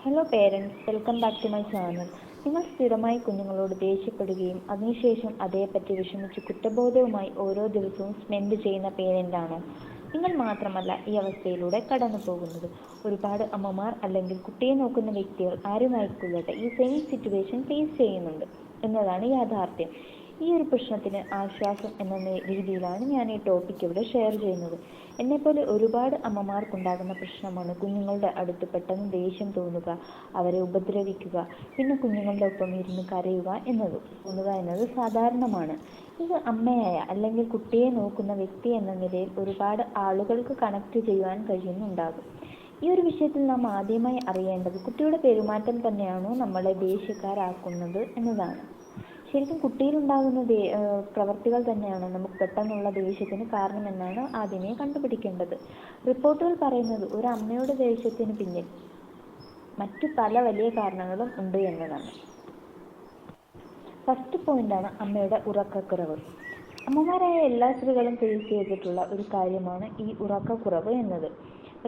Hello parents, welcome back to my channel. നിങ്ങൾ സ്ഥിരമായി കുഞ്ഞുങ്ങളോട് ദേഷ്യപ്പെടുകയും അതിനുശേഷം അതേപ്പറ്റി വിഷമിച്ച് കുറ്റബോധവുമായി ഓരോ ദിവസവും സ്പെൻഡ് ചെയ്യുന്ന പേരൻ്റാണോ? നിങ്ങൾ മാത്രമല്ല ഈ അവസ്ഥയിലൂടെ കടന്നു പോകുന്നത്. ഒരുപാട് അമ്മമാർ അല്ലെങ്കിൽ കുട്ടിയെ നോക്കുന്ന വ്യക്തികൾ ആരുമായിക്കൊള്ളട്ടെ ഈ സെയിം സിറ്റുവേഷൻ ഫേസ് ചെയ്യുന്നുണ്ട് എന്നതാണ് യാഥാർത്ഥ്യം. ഈ ഒരു പ്രശ്നത്തിന് ആശ്വാസം എന്ന രീതിയിലാണ് ഞാൻ ഈ ടോപ്പിക് ഇവിടെ ഷെയർ ചെയ്യുന്നത്. എന്നെപ്പോലെ ഒരുപാട് അമ്മമാർക്കുണ്ടാകുന്ന പ്രശ്നമാണ് കുഞ്ഞുങ്ങളുടെ അടുത്ത് പെട്ടെന്ന് ദേഷ്യം തോന്നുക, അവരെ ഉപദ്രവിക്കുക, പിന്നെ കുഞ്ഞുങ്ങളുടെ ഒപ്പം ഇരുന്ന് കരയുക എന്നത് സാധാരണമാണ്. ഇത് അമ്മയായ അല്ലെങ്കിൽ കുട്ടിയെ നോക്കുന്ന വ്യക്തി എന്ന നിലയിൽ ഒരുപാട് ആളുകൾക്ക് കണക്ട് ചെയ്യുവാൻ കഴിയുന്നുണ്ടാകും. ഈ ഒരു വിഷയത്തിൽ നാം ആദ്യമായി അറിയേണ്ടത് കുട്ടിയുടെ പെരുമാറ്റം തന്നെയാണോ നമ്മളെ ദേഷ്യക്കാരാക്കുന്നത് എന്നതാണ്. ശരിക്കും കുട്ടിയിലുണ്ടാകുന്ന പ്രവർത്തികൾ തന്നെയാണ് നമുക്ക് പെട്ടെന്നുള്ള ദേഷ്യത്തിന് കാരണമെന്നാണ് ആദ്യമേ കണ്ടുപിടിക്കേണ്ടത്. റിപ്പോർട്ടുകൾ പറയുന്നത് ഒരു അമ്മയുടെ ദേഷ്യത്തിന് പിന്നിൽ മറ്റു പല വലിയ കാരണങ്ങളും ഉണ്ട് എന്നതാണ്. ഫസ്റ്റ് പോയിന്റാണ് അമ്മയുടെ ഉറക്കക്കുറവ്. അമ്മമാരായ എല്ലാ സ്ത്രീകളും ഫേസ് ചെയ്തിട്ടുള്ള ഒരു കാര്യമാണ് ഈ ഉറക്കക്കുറവ് എന്നത്.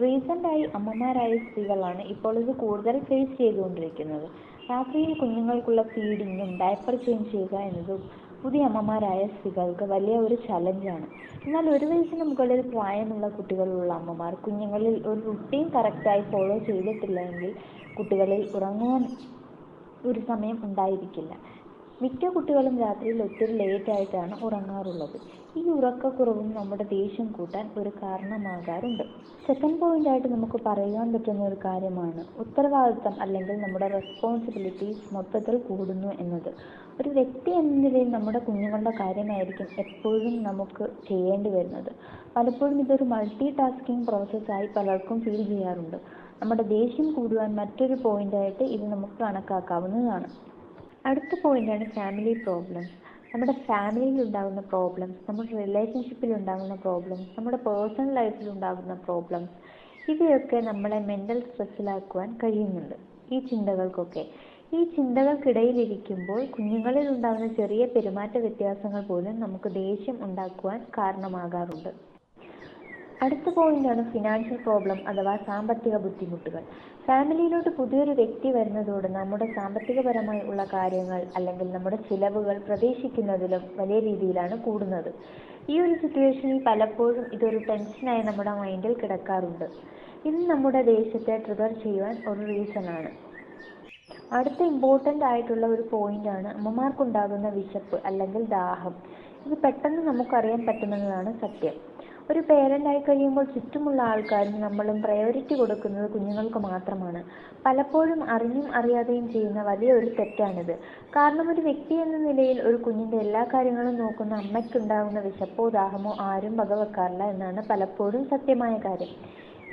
റീസെൻ്റായി അമ്മമാരായ സ്ത്രീകളാണ് ഇപ്പോൾ ഇത് കൂടുതൽ ഫേസ് ചെയ്തുകൊണ്ടിരിക്കുന്നത്. രാത്രിയിൽ കുഞ്ഞുങ്ങൾക്കുള്ള ഫീഡിങ്ങും ഡയപ്പർ ചേഞ്ച് ചെയ്യുക എന്നതും പുതിയ അമ്മമാരായ സ്ത്രീകൾക്ക് വലിയ ഒരു ചലഞ്ചാണ്. എന്നാൽ 1 വയസ്സിന് മുകളിൽ പ്രായമുള്ള കുട്ടികളുള്ള അമ്മമാർ കുഞ്ഞുങ്ങളിൽ ഒരു റുട്ടീൻ കറക്റ്റായി ഫോളോ ചെയ്തിട്ടില്ല എങ്കിൽ കുട്ടികളിൽ ഉറങ്ങുവാൻ ഒരു സമയം ഉണ്ടായിരിക്കില്ല. മിക്ക കുട്ടികളും രാത്രിയിൽ ഒത്തിരി ലേറ്റായിട്ടാണ് ഉറങ്ങാറുള്ളത്. ഈ ഉറക്കക്കുറവും നമ്മുടെ ദേഷ്യം കൂട്ടാൻ ഒരു കാരണമാകാറുണ്ട്. സെക്കൻഡ് പോയിന്റായിട്ട് നമുക്ക് പറയാൻ പറ്റുന്ന ഒരു കാര്യമാണ് ഉത്തരവാദിത്തം അല്ലെങ്കിൽ നമ്മുടെ റെസ്പോൺസിബിലിറ്റീസ് മൊത്തത്തിൽ കൂടുന്നു എന്നത്. ഒരു വ്യക്തി എന്ന നിലയിൽ നമ്മുടെ കുഞ്ഞുങ്ങളുടെ കാര്യമായിരിക്കും എപ്പോഴും നമുക്ക് ചെയ്യേണ്ടി വരുന്നത്. പലപ്പോഴും ഇതൊരു മൾട്ടി ടാസ്കിങ് പ്രോസസ്സായി പലർക്കും ഫീൽ ചെയ്യാറുണ്ട്. നമ്മുടെ ദേഷ്യം കൂടുവാൻ മറ്റൊരു പോയിന്റായിട്ട് ഇത് നമുക്ക് കണക്കാക്കാവുന്നതാണ്. അടുത്ത പോയിന്റാണ് ഫാമിലി പ്രോബ്ലംസ്. നമ്മുടെ ഫാമിലിയിൽ ഉണ്ടാകുന്ന പ്രോബ്ലംസ്, നമ്മുടെ റിലേഷൻഷിപ്പിൽ ഉണ്ടാകുന്ന പ്രോബ്ലംസ്, നമ്മുടെ പേഴ്സണൽ ലൈഫിൽ ഉണ്ടാകുന്ന പ്രോബ്ലംസ്, ഇവയൊക്കെ നമ്മളെ മെൻ്റൽ സ്ട്രെസ്സിലാക്കുവാൻ കഴിയുന്നുണ്ട്. ഈ ചിന്തകൾക്കിടയിലിരിക്കുമ്പോൾ കുഞ്ഞുങ്ങളിൽ ഉണ്ടാകുന്ന ചെറിയ പെരുമാറ്റ വ്യത്യാസങ്ങൾ പോലും നമുക്ക് ദേഷ്യം ഉണ്ടാക്കുവാൻ കാരണമാകാറുണ്ട്. അടുത്ത പോയിന്റാണ് ഫിനാൻഷ്യൽ പ്രോബ്ലം അഥവാ സാമ്പത്തിക ബുദ്ധിമുട്ടുകൾ. ഫാമിലിയിലോട്ട് പുതിയൊരു വ്യക്തി വരുന്നതോടെ നമ്മുടെ സാമ്പത്തികപരമായി ഉള്ള കാര്യങ്ങൾ അല്ലെങ്കിൽ നമ്മുടെ ചിലവുകൾ പ്രതീക്ഷിക്കുന്നതിലും വലിയ രീതിയിലാണ് കൂടുന്നത്. ഈ ഒരു സിറ്റുവേഷനിൽ പലപ്പോഴും ഇതൊരു ടെൻഷനായി നമ്മുടെ മൈൻഡിൽ കിടക്കാറുണ്ട്. ഇത് നമ്മുടെ ദേഷ്യത്തെ ട്രിഗർ ചെയ്യുവാൻ ഒരു റീസണാണ്. അടുത്ത ഇമ്പോർട്ടൻ്റ് ആയിട്ടുള്ള ഒരു പോയിന്റാണ് അമ്മമാർക്കുണ്ടാകുന്ന വിശപ്പ് അല്ലെങ്കിൽ ദാഹം. ഇത് പെട്ടെന്ന് നമുക്കറിയാൻ പറ്റുന്നതാണ് സത്യം. ഒരു പേരൻ്റായി കഴിയുമ്പോൾ ചുറ്റുമുള്ള ആൾക്കാരും നമ്മളും പ്രയോറിറ്റി കൊടുക്കുന്നത് കുഞ്ഞുങ്ങൾക്ക് മാത്രമാണ്. പലപ്പോഴും അറിഞ്ഞും അറിയാതെയും ചെയ്യുന്ന വലിയൊരു തെറ്റാണിത്. കാരണം ഒരു വ്യക്തി എന്ന നിലയിൽ ഒരു കുഞ്ഞിൻ്റെ എല്ലാ കാര്യങ്ങളും നോക്കുന്ന അമ്മയ്ക്കുണ്ടാകുന്ന വിശപ്പോ ദാഹമോ ആരും വകവെക്കാറില്ല എന്നാണ് പലപ്പോഴും സത്യമായ കാര്യം.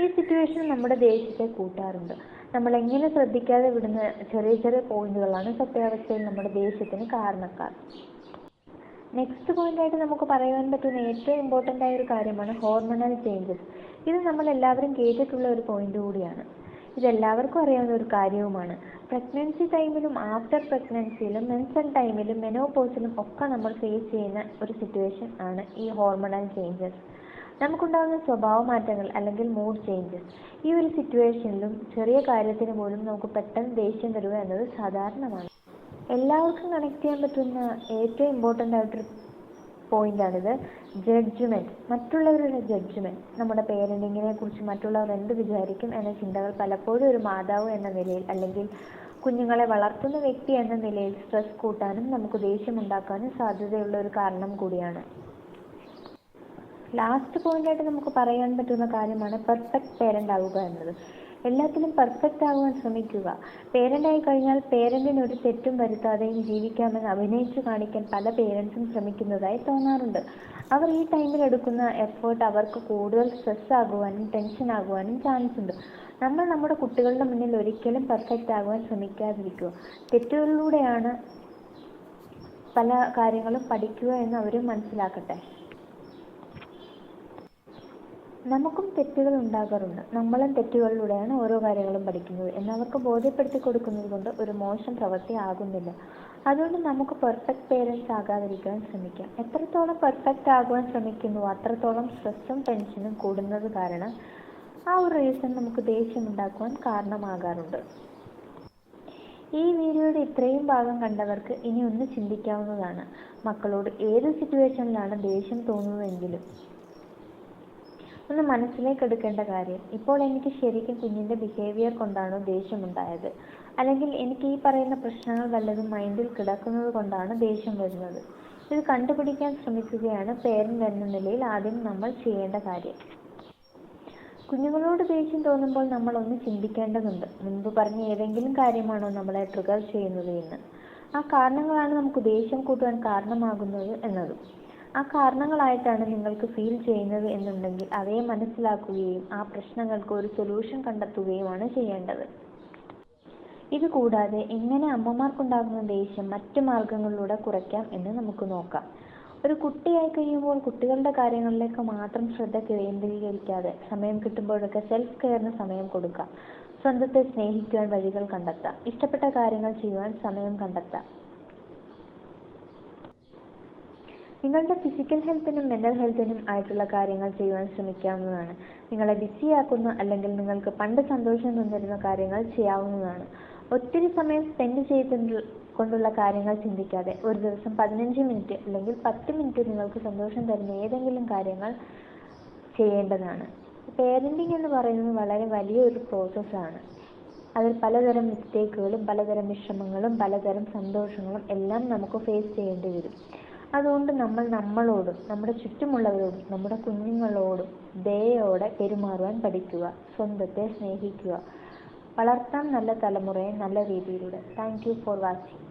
ഈ സിറ്റുവേഷൻ നമ്മുടെ ദേഷ്യത്തെ കൂട്ടാറുണ്ട്. നമ്മൾ എങ്ങനെ ശ്രദ്ധിക്കാതെ വിടുന്ന ചെറിയ ചെറിയ പോയിന്റുകളാണ് സത്യാവസ്ഥയിൽ നമ്മുടെ ദേഷ്യത്തിന് കാരണക്കാർ. നെക്സ്റ്റ് പോയിന്റായിട്ട് നമുക്ക് പറയാൻ പറ്റുന്ന ഏറ്റവും ഇമ്പോർട്ടൻ്റ് ആയ ഒരു കാര്യമാണ് ഹോർമോണൽ ചേഞ്ചസ്. ഇത് നമ്മൾ എല്ലാവരും കേട്ടിട്ടുള്ള ഒരു പോയിന്റ് കൂടിയാണ്. ഇതെല്ലാവർക്കും അറിയാവുന്ന ഒരു കാര്യവുമാണ്. പ്രഗ്നൻസി ടൈമിലും ആഫ്റ്റർ പ്രഗ്നൻസിയിലും മെൻസൽ ടൈമിലും മെനോപോസിലും ഒക്കെ നമ്മൾ ഫേസ് ചെയ്യുന്ന ഒരു സിറ്റുവേഷൻ ആണ് ഈ ഹോർമോണൽ ചേഞ്ചസ്. നമുക്കുണ്ടാകുന്ന സ്വഭാവ മാറ്റങ്ങൾ അല്ലെങ്കിൽ മൂഡ് ചേഞ്ചസ്. ഈ ഒരു സിറ്റുവേഷനിലും ചെറിയ കാര്യത്തിന് പോലും നമുക്ക് പെട്ടെന്ന് ദേഷ്യം വരിക എന്നത് സാധാരണമാണ്. എല്ലാവർക്കും കണക്ട് ചെയ്യാൻ പറ്റുന്ന ഏറ്റവും ഇമ്പോർട്ടൻ്റ് ആയിട്ടൊരു പോയിന്റാണിത്, ജഡ്ജ്മെൻറ്റ്. മറ്റുള്ളവരുടെ ജഡ്ജ്മെൻറ്റ്. നമ്മുടെ പേരൻറ്റിങ്ങിനെ കുറിച്ച് മറ്റുള്ളവർ എന്ത് വിചാരിക്കും എന്ന ചിന്തകൾ പലപ്പോഴും ഒരു മാതാവ് എന്ന നിലയിൽ അല്ലെങ്കിൽ കുഞ്ഞുങ്ങളെ വളർത്തുന്ന വ്യക്തി എന്ന നിലയിൽ സ്ട്രെസ് കൂട്ടാനും നമുക്ക് ദേഷ്യമുണ്ടാക്കാനും സാധ്യതയുള്ള ഒരു കാരണം കൂടിയാണ്. ലാസ്റ്റ് പോയിന്റായിട്ട് നമുക്ക് പറയാൻ പറ്റുന്ന കാര്യമാണ് പെർഫെക്റ്റ് പേരൻ്റ് ആവുക എന്നത്. എല്ലാത്തിലും പെർഫെക്റ്റ് ആകുവാൻ ശ്രമിക്കുക. പേരൻ്റായി കഴിഞ്ഞാൽ പേരൻറ്റിന് ഒരു തെറ്റും വരുത്താതെയും ജീവിക്കാമെന്ന് അഭിനയിച്ചു കാണിക്കാൻ പല പേരൻസും ശ്രമിക്കുന്നതായി തോന്നാറുണ്ട്. അവർ ഈ ടൈമിൽ എടുക്കുന്ന എഫേർട്ട് അവർക്ക് കൂടുതൽ സ്ട്രെസ് ആകുവാനും ടെൻഷൻ ആകുവാനും ചാൻസ് ഉണ്ട്. നമ്മൾ നമ്മുടെ കുട്ടികളുടെ മുന്നിൽ ഒരിക്കലും പെർഫെക്റ്റ് ആകുവാൻ ശ്രമിക്കാതിരിക്കുക. തെറ്റുകളിലൂടെയാണ് പല കാര്യങ്ങളും പഠിക്കുക എന്ന് അവരും മനസ്സിലാക്കട്ടെ. നമുക്കും തെറ്റുകൾ ഉണ്ടാകാറുണ്ട്. നമ്മളും തെറ്റുകളിലൂടെയാണ് ഓരോ കാര്യങ്ങളും പഠിക്കുന്നത് എന്നവർക്ക് ബോധ്യപ്പെടുത്തി കൊടുക്കുന്നത് കൊണ്ട് ഒരു മോശം പ്രവൃത്തി ആകുന്നില്ല. അതുകൊണ്ട് നമുക്ക് പെർഫെക്റ്റ് പേരൻസ് ആകാതിരിക്കാൻ ശ്രമിക്കാം. എത്രത്തോളം പെർഫെക്റ്റ് ആകുവാൻ ശ്രമിക്കുന്നുവോ അത്രത്തോളം സ്ട്രെസ്സും ടെൻഷനും കൂടുന്നത് കാരണം ആ ഒരു റീസൺ നമുക്ക് ദേഷ്യമുണ്ടാക്കുവാൻ കാരണമാകാറുണ്ട്. ഈ വീഡിയോയുടെ ഇത്രയും ഭാഗം കണ്ടവർക്ക് ഇനി ഒന്ന് ചിന്തിക്കാവുന്നതാണ്. മക്കളോട് ഏത് സിറ്റുവേഷനിലാണ് ദേഷ്യം തോന്നുന്നതെങ്കിലും ഒന്ന് മനസ്സിലേക്ക് എടുക്കേണ്ട കാര്യം, ഇപ്പോൾ എനിക്ക് ശരിക്കും കുഞ്ഞിൻ്റെ ബിഹേവിയർ കൊണ്ടാണോ ദേഷ്യമുണ്ടായത്, അല്ലെങ്കിൽ എനിക്ക് ഈ പറയുന്ന പ്രശ്നങ്ങൾ വല്ലതും മൈൻഡിൽ കിടക്കുന്നത് കൊണ്ടാണ് ദേഷ്യം വരുന്നത്. ഇത് കണ്ടുപിടിക്കാൻ ശ്രമിക്കുകയാണ് പേരൻ്റ് എന്ന നിലയിൽ ആദ്യം നമ്മൾ ചെയ്യേണ്ട കാര്യം. കുഞ്ഞുങ്ങളോട് ദേഷ്യം തോന്നുമ്പോൾ നമ്മൾ ഒന്ന് ചിന്തിക്കേണ്ടതുണ്ട്, മുൻപ് പറഞ്ഞ ഏതെങ്കിലും കാര്യമാണോ നമ്മളെ ട്രിഗർ ചെയ്യുന്നത് എന്ന്. ആ കാരണങ്ങളാണ് നമുക്ക് ദേഷ്യം കൂട്ടുവാൻ കാരണമാകുന്നത് എന്നതും. ആ കാരണങ്ങളായിട്ടാണ് നിങ്ങൾക്ക് ഫീൽ ചെയ്യുന്നത് എന്നുണ്ടെങ്കിൽ അവയെ മനസ്സിലാക്കുകയും ആ പ്രശ്നങ്ങൾക്ക് ഒരു സൊല്യൂഷൻ കണ്ടെത്തുകയുമാണ് ചെയ്യേണ്ടത്. ഇത് കൂടാതെ എങ്ങനെ അമ്മമാർക്കുണ്ടാകുന്ന ദേഷ്യം മറ്റു മാർഗങ്ങളിലൂടെ കുറയ്ക്കാം എന്ന് നമുക്ക് നോക്കാം. ഒരു കുട്ടിയായി കഴിയുമ്പോൾ കുട്ടികളുടെ കാര്യങ്ങളിലേക്ക് മാത്രം ശ്രദ്ധ കേന്ദ്രീകരിക്കാതെ സമയം കിട്ടുമ്പോഴൊക്കെ സെൽഫ് കെയറിന് സമയം കൊടുക്കാം. സ്വന്തത്തെ സ്നേഹിക്കുവാൻ വഴികൾ കണ്ടെത്താം. ഇഷ്ടപ്പെട്ട കാര്യങ്ങൾ ചെയ്യുവാൻ സമയം കണ്ടെത്താം. നിങ്ങളുടെ ഫിസിക്കൽ ഹെൽത്തിനും മെൻ്റൽ ഹെൽത്തിനും ആയിട്ടുള്ള കാര്യങ്ങൾ ചെയ്യുവാൻ ശ്രമിക്കാവുന്നതാണ്. നിങ്ങളെ ബിസിയാക്കുന്ന അല്ലെങ്കിൽ നിങ്ങൾക്ക് പണ്ട് സന്തോഷം തന്നിരുന്ന കാര്യങ്ങൾ ചെയ്യാവുന്നതാണ്. ഒത്തിരി സമയം സ്പെൻഡ് ചെയ്തുകൊണ്ടുള്ള കാര്യങ്ങൾ ചിന്തിക്കാതെ ഒരു ദിവസം 15 മിനിറ്റ് അല്ലെങ്കിൽ 10 മിനിറ്റ് നിങ്ങൾക്ക് സന്തോഷം തരുന്ന ഏതെങ്കിലും കാര്യങ്ങൾ ചെയ്യേണ്ടതാണ്. പേരൻറ്റിങ് എന്ന് പറയുന്നത് വളരെ വലിയൊരു പ്രോസസ്സാണ്. അതിൽ പലതരം മിസ്റ്റേക്കുകളും പലതരം വിഷമങ്ങളും പലതരം സന്തോഷങ്ങളും എല്ലാം നമുക്ക് ഫേസ് ചെയ്യേണ്ടി വരും. അതുകൊണ്ട് നമ്മൾ നമ്മളോടും നമ്മുടെ ചുറ്റുമുള്ളവരോടും നമ്മുടെ കുഞ്ഞുങ്ങളോടും ദയയോടെ പെരുമാറുവാൻ പഠിക്കുക. സ്വന്തത്തെ സ്നേഹിക്കുക. വളർത്താം നല്ല തലമുറയെ നല്ല രീതിയിലൂടെ. Thank you for watching.